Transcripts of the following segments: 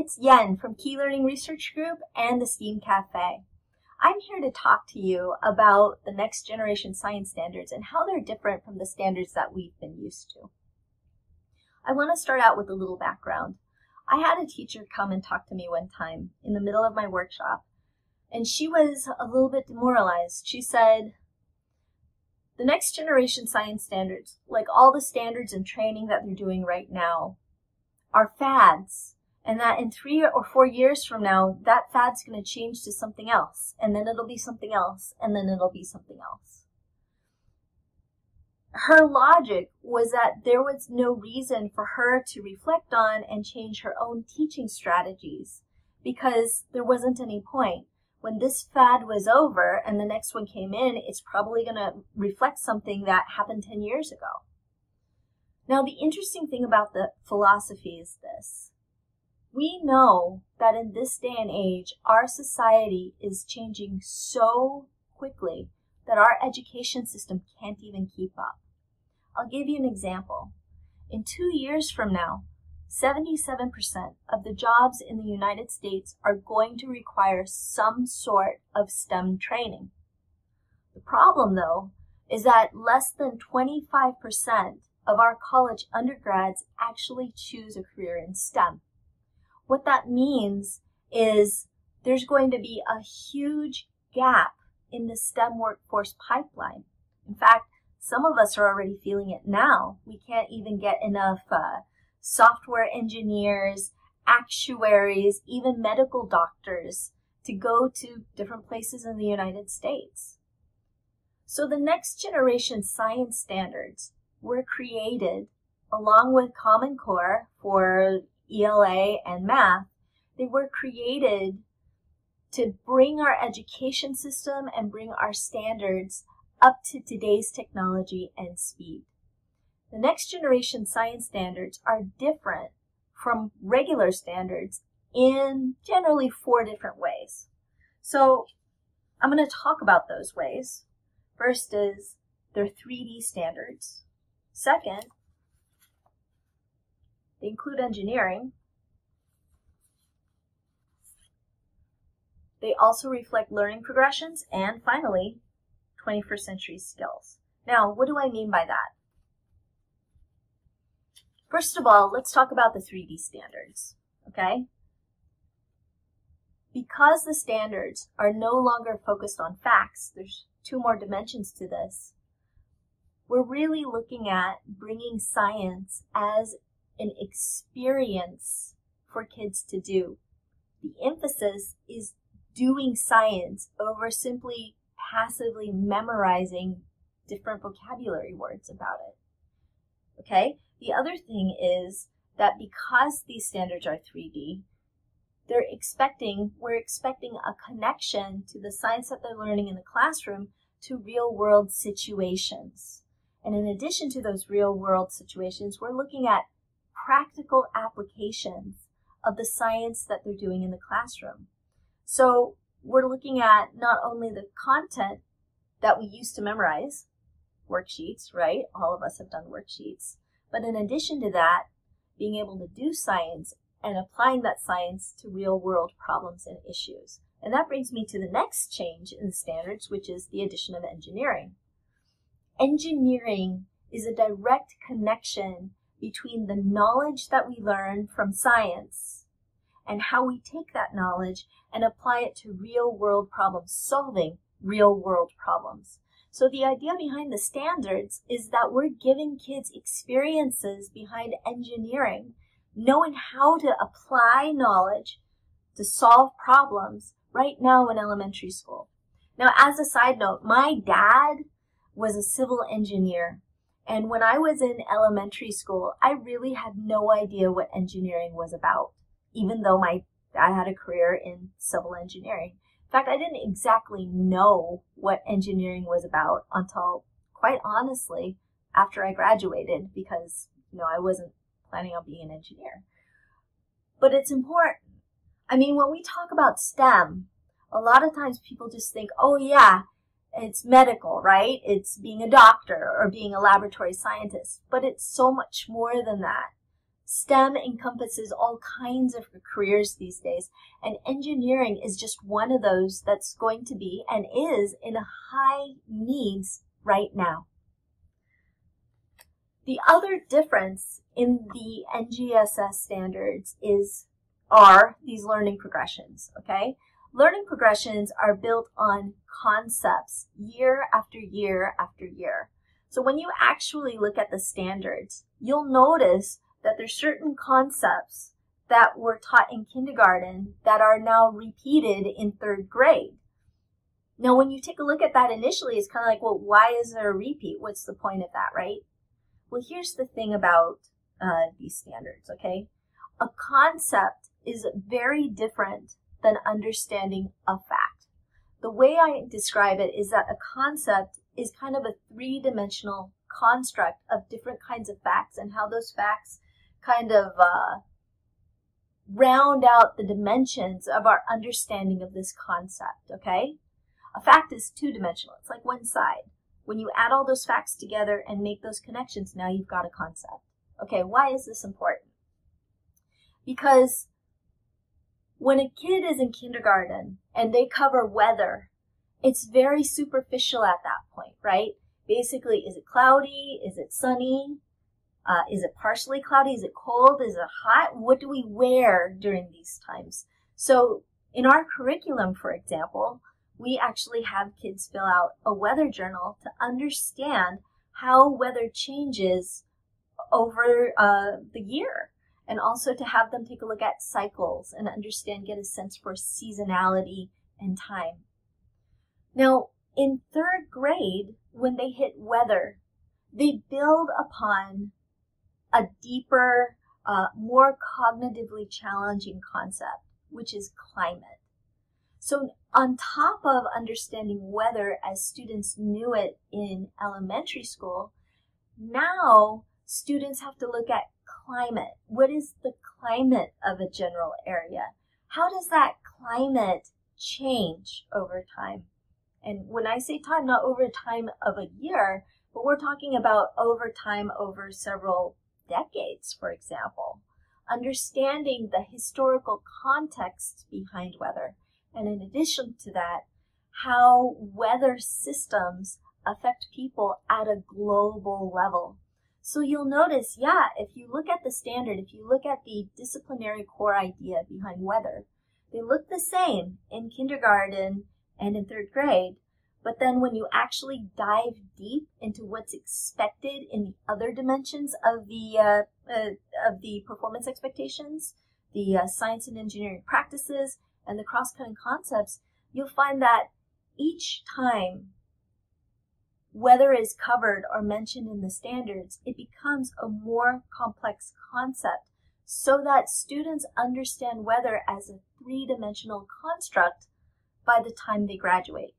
it's Yen from Key Learning Research Group and the STEAM Cafe. I'm here to talk to you about the next generation science standards and how they're different from the standards that we've been used to. I want to start out with a little background. I had a teacher come and talk to me one time in the middle of my workshop, and she was a little bit demoralized. She said, the next generation science standards, like all the standards and training that they're doing right now, are fads, and that in 3 or 4 years from now, that fad's going to change to something else, and then it'll be something else, and then it'll be something else. Her logic was that there was no reason for her to reflect on and change her own teaching strategies because there wasn't any point. When this fad was over and the next one came in, it's probably going to reflect something that happened 10 years ago. Now, the interesting thing about the philosophy is this. We know that in this day and age, our society is changing so quickly that our education system can't even keep up. I'll give you an example. In 2 years from now, 77% of the jobs in the United States are going to require some sort of STEM training. The problem, though, is that less than 25% of our college undergrads actually choose a career in STEM. What that means is there's going to be a huge gap in the STEM workforce pipeline. In fact, some of us are already feeling it now. We can't even get enough software engineers, actuaries, even medical doctors to go to different places in the United States. So the next generation science standards were created along with Common Core for ELA and math. They were created to bring our education system and bring our standards up to today's technology and speed. The next generation science standards are different from regular standards in generally 4 different ways. So I'm going to talk about those ways. First is they're 3D standards. Second, they include engineering. They also reflect learning progressions. And finally, 21st century skills. Now, what do I mean by that? First of all, let's talk about the 3D standards, okay? Because the standards are no longer focused on facts, there's 2 more dimensions to this. We're really looking at bringing science as an experience for kids to do. The emphasis is doing science over simply passively memorizing different vocabulary words about it. Okay? The other thing is that because these standards are 3D, we're expecting a connection to the science that they're learning in the classroom to real-world situations. And in addition to those real-world situations, we're looking at practical applications of the science that they're doing in the classroom. So we're looking at not only the content that we used to memorize, worksheets, right? All of us have done worksheets. But in addition to that, being able to do science and applying that science to real-world problems and issues. And that brings me to the next change in the standards, which is the addition of engineering. Engineering is a direct connection between the knowledge that we learn from science and how we take that knowledge and apply it to real-world problems, solving real-world problems. So the idea behind the standards is that we're giving kids experiences behind engineering, knowing how to apply knowledge to solve problems right now in elementary school. Now, as a side note, my dad was a civil engineer. And when I was in elementary school, I really had no idea what engineering was about, even though my dad had a career in civil engineering. In fact, I didn't exactly know what engineering was about until, quite honestly, after I graduated because, I wasn't planning on being an engineer. But it's important. I mean, when we talk about STEM, a lot of times people just think, oh yeah, it's medical, right? It's being a doctor or being a laboratory scientist. But it's so much more than that. STEM encompasses all kinds of careers these days, and engineering is just one of those that's going to be and is in high needs right now. The other difference in the NGSS standards are these learning progressions, okay? Learning progressions are built on concepts year after year after year. So when you actually look at the standards, you'll notice that there's certain concepts that were taught in kindergarten that are now repeated in 3rd grade. Now, when you take a look at that initially, it's kind of like, well, why is there a repeat? What's the point of that, right? Well, here's the thing about these standards, okay? A concept is very different than understanding a fact. The way I describe it is that a concept is kind of a 3-dimensional construct of different kinds of facts and how those facts kind of round out the dimensions of our understanding of this concept, okay? A fact is 2-dimensional. It's like one side. When you add all those facts together and make those connections, now you've got a concept. Okay, why is this important? Because when a kid is in kindergarten and they cover weather, it's very superficial at that point, right? Basically, is it cloudy? Is it sunny? Is it partially cloudy? Is it cold? Is it hot? What do we wear during these times? So in our curriculum, for example, we actually have kids fill out a weather journal to understand how weather changes over the year, and also to have them take a look at cycles and understand, get a sense for seasonality and time. Now, in 3rd grade, when they hit weather, they build upon a deeper, more cognitively challenging concept, which is climate. So on top of understanding weather as students knew it in elementary school, now students have to look at climate. What is the climate of a general area? How does that climate change over time? And when I say time, not over time of a year, but we're talking about over time over several decades, for example. Understanding the historical context behind weather. And in addition to that, how weather systems affect people at a global level. So you'll notice, yeah, if you look at the standard, if you look at the disciplinary core idea behind weather, they look the same in kindergarten and in 3rd grade. But then when you actually dive deep into what's expected in the other dimensions of the performance expectations, the science and engineering practices, and the cross-cutting concepts, you'll find that each time weather is covered or mentioned in the standards, it becomes a more complex concept so that students understand weather as a 3-dimensional construct by the time they graduate.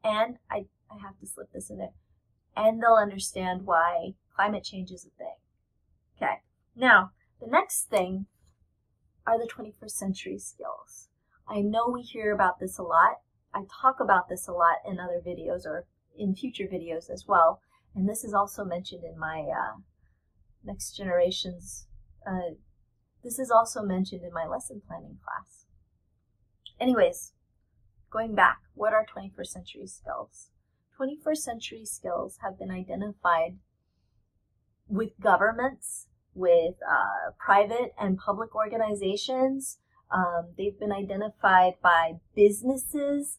And I have to slip this in there. And they'll understand why climate change is a thing. Okay, now the next thing are the 21st century skills. I know we hear about this a lot. I talk about this a lot in other videos or in future videos as well. And this is also mentioned in my Next Generations. This is also mentioned in my lesson planning class. Anyways, going back, what are 21st century skills? 21st century skills have been identified with governments, with private and public organizations. They've been identified by businesses,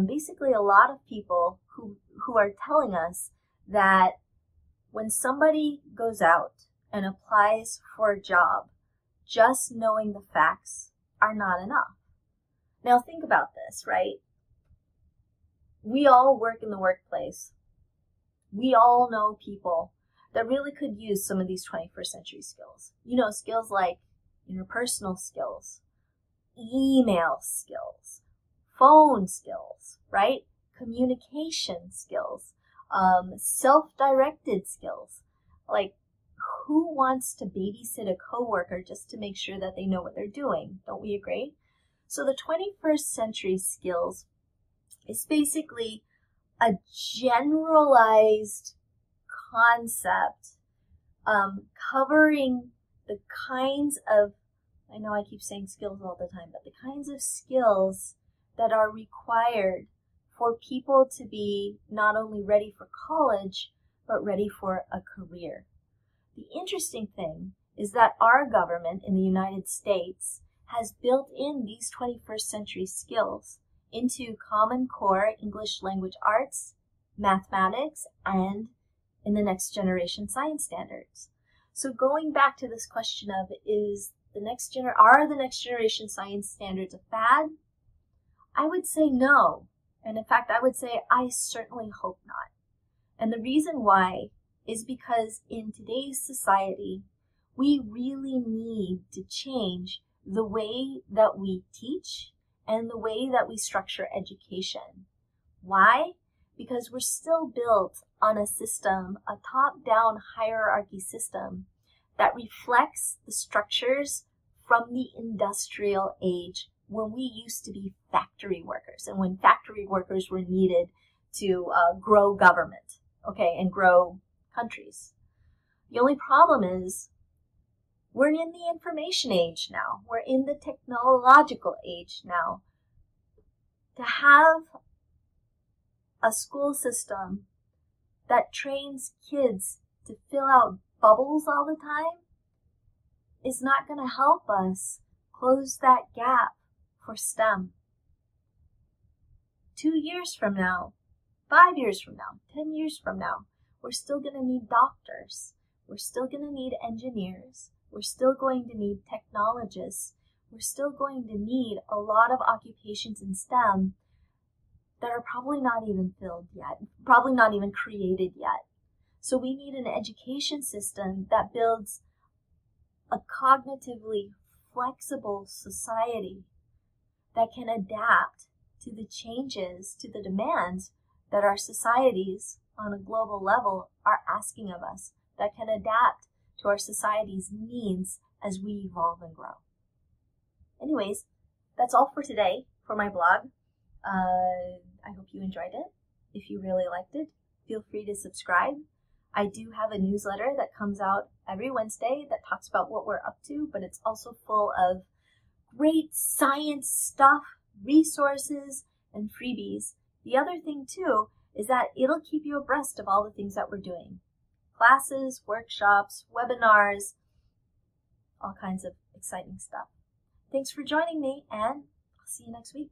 basically a lot of people who are telling us that when somebody goes out and applies for a job, just knowing the facts are not enough. Now think about this, right? We all work in the workplace. We all know people that really could use some of these 21st century skills. You know, skills like interpersonal skills, email skills, phone skills, right? Communication skills, self-directed skills. Like, who wants to babysit a coworker just to make sure that they know what they're doing? Don't we agree? So the 21st century skills is basically a generalized concept covering the kinds of, I know I keep saying skills all the time, but the kinds of skills that are required for people to be not only ready for college, but ready for a career. The interesting thing is that our government in the United States has built in these 21st century skills into Common Core English Language Arts, mathematics, and in the next generation science standards. So going back to this question of are the next generation science standards a fad? I would say no. And in fact, I would say I certainly hope not. And the reason why is because in today's society, we really need to change the way that we teach and the way that we structure education. Why? Because we're still built on a system, a top-down hierarchy system that reflects the structures from the industrial age when we used to be factory workers and when factory workers were needed to grow government, okay, and grow countries. The only problem is we're in the information age now. We're in the technological age now. To have a school system that trains kids to fill out bubbles all the time is not going to help us close that gap for STEM. 2 years from now, 5 years from now, 10 years from now, we're still going to need doctors. We're still going to need engineers. We're still going to need technologists. We're still going to need a lot of occupations in STEM that are probably not even filled yet, probably not even created yet. So we need an education system that builds a cognitively flexible society that can adapt to the changes, to the demands that our societies on a global level are asking of us, that can adapt to our society's needs as we evolve and grow. Anyways, that's all for today for my blog. I hope you enjoyed it. If you really liked it, feel free to subscribe. I do have a newsletter that comes out every Wednesday that talks about what we're up to, but it's also full of great science stuff, resources, and freebies. The other thing too is that it'll keep you abreast of all the things that we're doing. Classes, workshops, webinars, all kinds of exciting stuff. Thanks for joining me, and I'll see you next week.